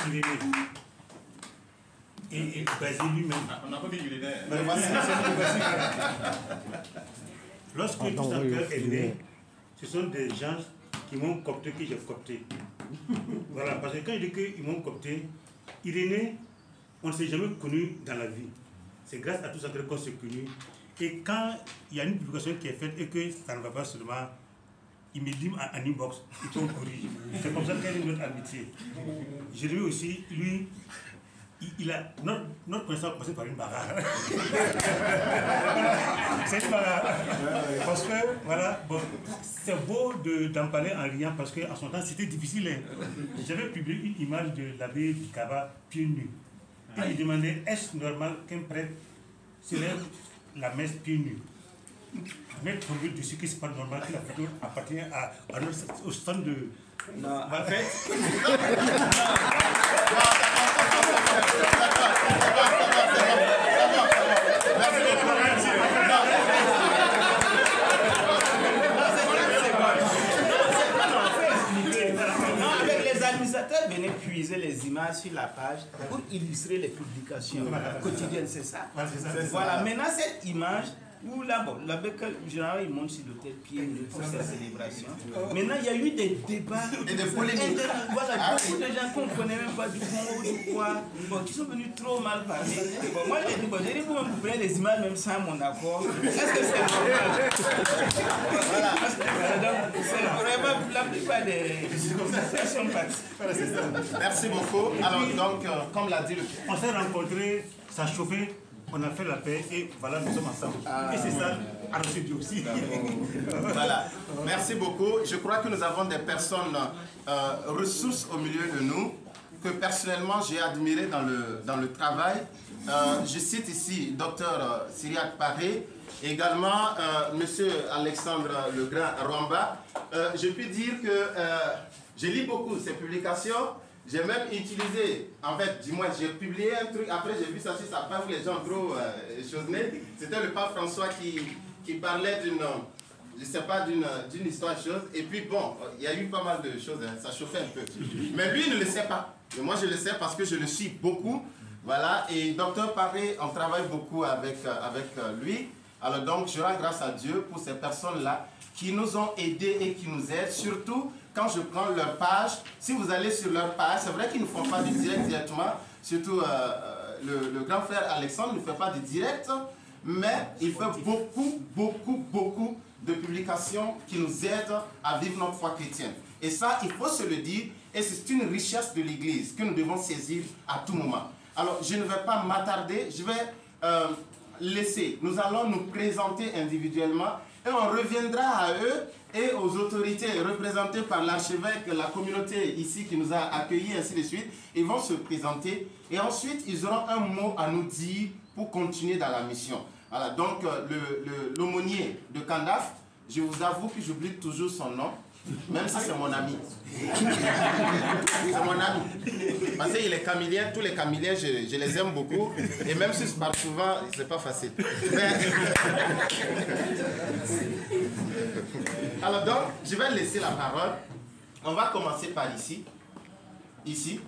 Irénée. Et Basile lui-même. On n'a pas dit Irénée. Lorsque Tous en cœur est né, ce sont des gens qui m'ont coopté, que j'ai coopté. Voilà, parce que quand je dis qu'ils m'ont coopté, Irénée, on ne s'est jamais connu dans la vie. C'est grâce à Tous en cœur qu'on s'est connu. Et quand il y a une publication qui est faite et que ça ne va pas seulement, il me dit en inbox, il tombe courir. C'est comme ça qu'il y a une autre amitié. Je lui aussi, lui, il a notre connaissance passé par une bagarre. C'est une bagarre. Parce que, voilà, bon, c'est beau d'en parler en riant parce qu'en son temps, c'était difficile. J'avais publié une image de l'abbé Bikaba pieds nus. Et il demandait, est-ce normal qu'un prêtre célèbre la messe pieds nus? Mais tombé dessus que ce n'est pas normal que la photo appartient au stand de... Non, en fait... Venez puiser les images sur la page pour illustrer les publications quotidiennes, c'est ça. Voilà, maintenant cette image où là, bon, l'abbé, généralement, il monte sur l'autel pied pour cette célébration. Maintenant, il y a eu des débats et des polémiques. Voilà, beaucoup de gens qu'on ne connaît même pas du Congo, du quoi, bon, qui sont venus trop mal parler. Bon, moi, j'ai dit, bon, vous prenez les images même sans mon accord. Est-ce que c'est normal? Voilà. Donc, c'est vraiment la plupart des situations passées. Merci beaucoup. Alors, donc, comme l'a dit le... On s'est rencontrés, ça a chauffé. On a fait la paix et voilà, nous sommes ensemble. Et c'est ça, Arnaud dit aussi. Voilà, merci beaucoup. Je crois que nous avons des personnes ressources au milieu de nous, que personnellement j'ai admiré dans le travail. Je cite ici Dr Cyriaque Paré, également Monsieur Alexandre Legrand Rwamba. Je puis dire que je lis beaucoup ces publications. J'ai même utilisé, en fait, dis-moi, j'ai publié un truc, après j'ai vu ça sur sa page où les gens trop chosnés. C'était le pape François qui parlait d'une, je sais pas, d'une histoire de choses. Et puis bon, il y a eu pas mal de choses, hein, ça chauffait un peu. Mais lui, il ne le sait pas. Et moi, je le sais parce que je le suis beaucoup. Voilà, et Dr Paré, on travaille beaucoup avec lui. Alors donc, je rends grâce à Dieu pour ces personnes-là qui nous ont aidés et qui nous aident, surtout quand je prends leur page. Si vous allez sur leur page, c'est vrai qu'ils ne font pas de direct directement, surtout le grand frère Alexandre ne fait pas de direct, mais il fait beaucoup de publications qui nous aident à vivre notre foi chrétienne. Et ça, il faut se le dire, et c'est une richesse de l'Église que nous devons saisir à tout moment. Alors, je ne vais pas m'attarder, je vais laisser, nous allons nous présenter individuellement, et on reviendra à eux et aux autorités représentées par l'archevêque, la communauté ici qui nous a accueillis, ainsi de suite. Ils vont se présenter et ensuite ils auront un mot à nous dire pour continuer dans la mission. Voilà, donc l'aumônier de Kandaf, je vous avoue que j'oublie toujours son nom, même si c'est mon ami. C'est mon ami. Parce qu'il est camillien, tous les camilliens, je les aime beaucoup. Et même si je parle souvent, c'est pas facile. Alors donc, je vais laisser la parole. On va commencer par ici. Ici.